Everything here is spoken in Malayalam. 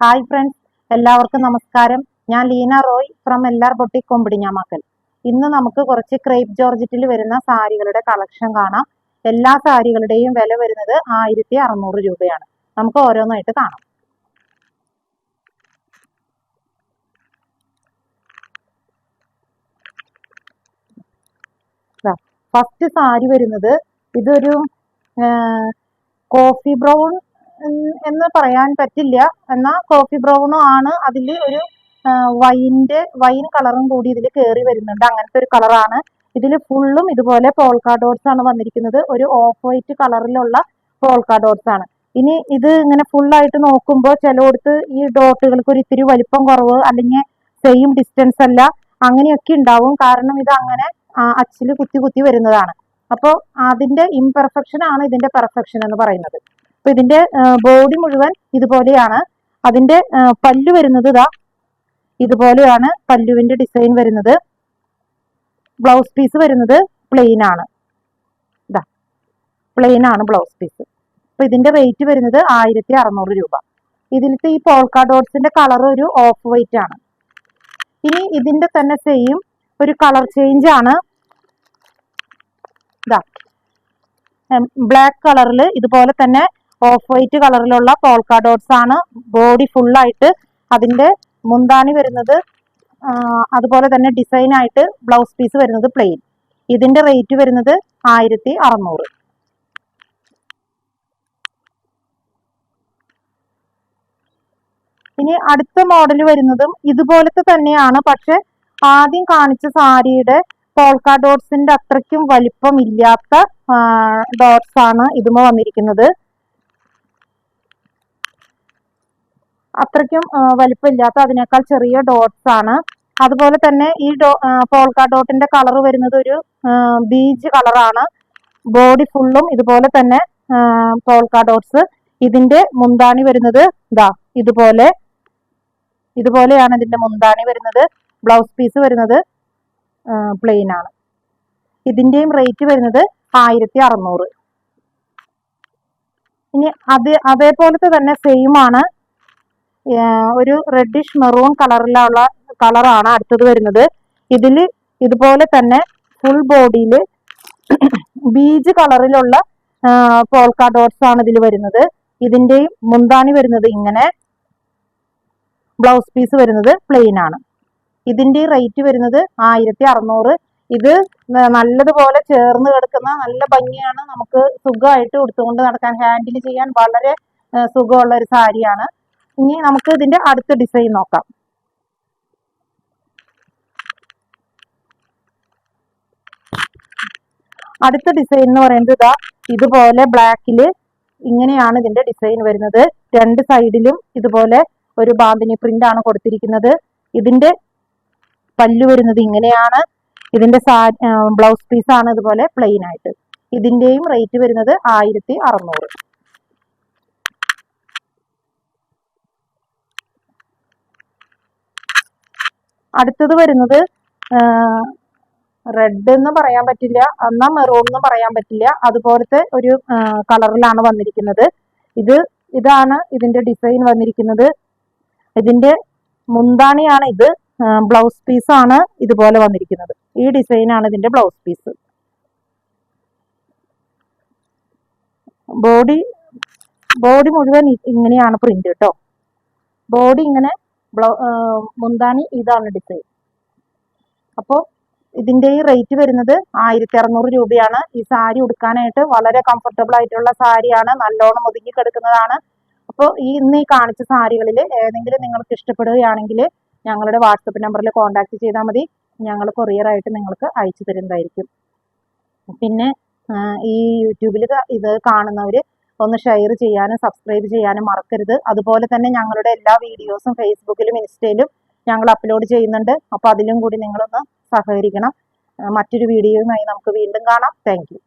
ഹായ് ഫ്രണ്ട്സ്, എല്ലാവർക്കും നമസ്കാരം. ഞാൻ Leena Roy from LR boutique Kombidinjamakkal. ഇന്ന് നമുക്ക് കുറച്ച് ക്രേപ്പ് ജോർജറ്റിൽ വരുന്ന സാരികളുടെ കളക്ഷൻ കാണാം. എല്ലാ സാരികളുടെയും വില വരുന്നത് 1600 രൂപയാണ്. നമുക്ക് ഓരോന്നായിട്ട് കാണാം. ഫസ്റ്റ് സാരി വരുന്നത് ഇതൊരു കോഫി ബ്രൗൺ എന്ന് പറയാൻ പറ്റില്ല, എന്നാൽ കോഫി ബ്രൗണും ആണ്. അതിൽ ഒരു വൈൻ കളറും കൂടി ഇതിൽ കയറി വരുന്നുണ്ട്. അങ്ങനത്തെ ഒരു കളറാണ്. ഇതിൽ ഫുള്ളും ഇതുപോലെ പോൾക്ക ഡോട്ട്സ് ആണ് വന്നിരിക്കുന്നത്. ഒരു ഓഫ് വൈറ്റ് കളറിലുള്ള പോൾക്ക ഡോട്ട്സ് ആണ്. ഇനി ഇത് ഇങ്ങനെ ഫുള്ളായിട്ട് നോക്കുമ്പോൾ ചിലയിടത്ത് ഈ ഡോട്ടുകൾക്ക് ഒരു ഇത്തിരി വലിപ്പം കുറവ്, അല്ലെങ്കിൽ സെയിം ഡിസ്റ്റൻസ് അല്ല, അങ്ങനെയൊക്കെ ഉണ്ടാവും. കാരണം ഇത് അങ്ങനെ അച്ചിൽ കുത്തി കുത്തി വരുന്നതാണ്. അപ്പോൾ അതിന്റെ ഇംപെർഫെക്ഷൻ ആണ് ഇതിന്റെ പെർഫെക്ഷൻ എന്ന് പറയുന്നത്. അപ്പൊ ഇതിന്റെ ബോഡി മുഴുവൻ ഇതുപോലെയാണ്. അതിന്റെ പല്ലു വരുന്നത് ഇതാ ഇതുപോലെയാണ് പല്ലുവിന്റെ ഡിസൈൻ വരുന്നത്. ബ്ലൗസ് പീസ് വരുന്നത് പ്ലെയിൻ ആണ്. ഇതാ പ്ലെയിൻ ആണ് ബ്ലൗസ് പീസ്. അപ്പൊ ഇതിന്റെ റേറ്റ് വരുന്നത് 1600 രൂപ. ഇതിലത്തെ ഈ പോൾക്ക ഡോട്ട്സിന്റെ കളർ ഒരു ഓഫ് വൈറ്റ് ആണ്. ഇനി ഇതിന്റെ തന്നെ സെയിം ഒരു കളർ ചേഞ്ച് ആണ്. ഇതാ ബ്ലാക്ക് കളറിൽ ഇതുപോലെ തന്നെ ഓഫ് വൈറ്റ് കളറിലുള്ള പോൾക്ക ഡോട്ട്സ് ആണ്. ബോഡി ഫുള്ളായിട്ട് അതിന്റെ മുന്താണി വരുന്നത് അതുപോലെ തന്നെ ഡിസൈൻ ആയിട്ട് ബ്ലൗസ് പീസ് വരുന്നത് പ്ലെയിൻ. ഇതിന്റെ റേറ്റ് വരുന്നത് 1600. ഇനി അടുത്ത മോഡൽ വരുന്നതും ഇതുപോലത്തെ തന്നെയാണ്. പക്ഷെ ആദ്യം കാണിച്ച സാരിയുടെ പോൾക്ക ഡോട്ട്സിന്റെ അത്രയ്ക്കും വലിപ്പം ഇല്ലാത്ത ഡോട്ട്സ് ആണ് ഇതുമ വന്നിരിക്കുന്നത്. അത്രയ്ക്കും വലിപ്പമില്ലാത്ത, അതിനേക്കാൾ ചെറിയ ഡോട്ട്സ് ആണ്. അതുപോലെ തന്നെ ഈ പോൾക്ക ഡോട്ടിന്റെ കളർ വരുന്നത് ഒരു ബീച്ച് കളറാണ്. ബോഡി ഫുള്ളും ഇതുപോലെ തന്നെ പോൾക്ക ഡോട്ട്സ്. ഇതിന്റെ മുന്താണി വരുന്നത് ഇതാ ഇതുപോലെയാണ് ഇതിന്റെ മുന്താണി വരുന്നത്. ബ്ലൗസ് പീസ് വരുന്നത് പ്ലെയിൻ ആണ്. ഇതിന്റെയും റേറ്റ് വരുന്നത് 1600. ഇനി അതേപോലത്തെ തന്നെ സെയിം ആണ്. ഒരു റെഡിഷ് മെറൂൺ കളറാണ് അടുത്തത് വരുന്നത്. ഇതിൽ ഇതുപോലെ തന്നെ ഫുൾ ബോഡിയിൽ ബീജ് കളറിലുള്ള പോൾക്ക ഡോട്ട്സ് ആണ് ഇതിൽ വരുന്നത്. ഇതിന്റെയും മുന്താണി വരുന്നത് ഇങ്ങനെ, ബ്ലൗസ് പീസ് വരുന്നത് പ്ലെയിൻ ആണ്. ഇതിന്റെ റേറ്റ് വരുന്നത് 1600. ഇത് നല്ലതുപോലെ ചേർന്ന് കിടക്കുന്ന നല്ല ഭംഗിയാണ്. നമുക്ക് സുഖമായിട്ട് ഉടുത്തുകൊണ്ട് നടക്കാൻ, ഹാൻഡിൽ ചെയ്യാൻ വളരെ സുഖമുള്ള ഒരു സാരിയാണ്. ഇനി നമുക്ക് ഇതിന്റെ അടുത്ത ഡിസൈൻ നോക്കാം. അടുത്ത ഡിസൈൻ എന്ന് പറയുന്നത് ഇതുപോലെ ബ്ലാക്കില് ഇങ്ങനെയാണ് ഇതിന്റെ ഡിസൈൻ വരുന്നത്. രണ്ട് സൈഡിലും ഇതുപോലെ ഒരു ബാന്തിനി പ്രിന്റ് ആണ് കൊടുത്തിരിക്കുന്നത്. ഇതിന്റെ പല്ലു വരുന്നത് ഇങ്ങനെയാണ്. ഇതിന്റെ ബ്ലൗസ് പീസ് ആണ് ഇതുപോലെ പ്ലെയിൻ ആയിട്ട്. ഇതിന്റെയും റേറ്റ് വരുന്നത് 1600. അടുത്തത് വരുന്നത് റെഡ് എന്ന് പറയാൻ പറ്റില്ല, എന്നാൽ മെറൂൺ എന്ന് പറയാൻ പറ്റില്ല, അതുപോലത്തെ ഒരു കളറിലാണ് വന്നിരിക്കുന്നത്. ഇതാണ് ഇതിന്റെ ഡിസൈൻ വന്നിരിക്കുന്നത്. ഇതിന്റെ മുന്താണിയാണ് ഇത്. ബ്ലൗസ് പീസ് ആണ് ഇതുപോലെ വന്നിരിക്കുന്നത്. ഈ ഡിസൈൻ ആണ് ഇതിന്റെ ബ്ലൗസ് പീസ്. ബോഡി മുഴുവൻ ഇങ്ങനെയാണ് പ്രിന്റ് കേട്ടോ. ബോഡി ഇങ്ങനെ, മുന്താണി ഇതാണ് ഡിസൈൻ. അപ്പോൾ ഇതിന്റെ ഈ റേറ്റ് വരുന്നത് 1600 രൂപയാണ്. ഈ സാരി ഉടുക്കാനായിട്ട് വളരെ കംഫർട്ടബിൾ ആയിട്ടുള്ള സാരിയാണ്. നല്ലോണം ഒതുങ്ങി കിടക്കുന്നതാണ്. അപ്പോൾ ഇന്ന് ഈ കാണിച്ച സാരികളിൽ ഏതെങ്കിലും നിങ്ങൾക്ക് ഇഷ്ടപ്പെടുകയാണെങ്കിൽ ഞങ്ങളുടെ വാട്സപ്പ് നമ്പറിൽ കോൺടാക്ട് ചെയ്താൽ മതി. ഞങ്ങൾ കൊറിയറായിട്ട് നിങ്ങൾക്ക് അയച്ചു തരുന്നതായിരിക്കും. പിന്നെ ഈ യൂട്യൂബിൽ ഇത് കാണുന്നവർ ഒന്ന് ഷെയർ ചെയ്യാനും സബ്സ്ക്രൈബ് ചെയ്യാനും മറക്കരുത്. അതുപോലെ തന്നെ ഞങ്ങളുടെ എല്ലാ വീഡിയോസും ഫേസ്ബുക്കിലും ഇൻസ്റ്റയിലും ഞങ്ങൾ അപ്ലോഡ് ചെയ്യുന്നുണ്ട്. അപ്പോൾ അതിലും കൂടി നിങ്ങളൊന്ന് സഹകരിക്കണം. മറ്റൊരു വീഡിയോയുമായി നമുക്ക് വീണ്ടും കാണാം. Thank you.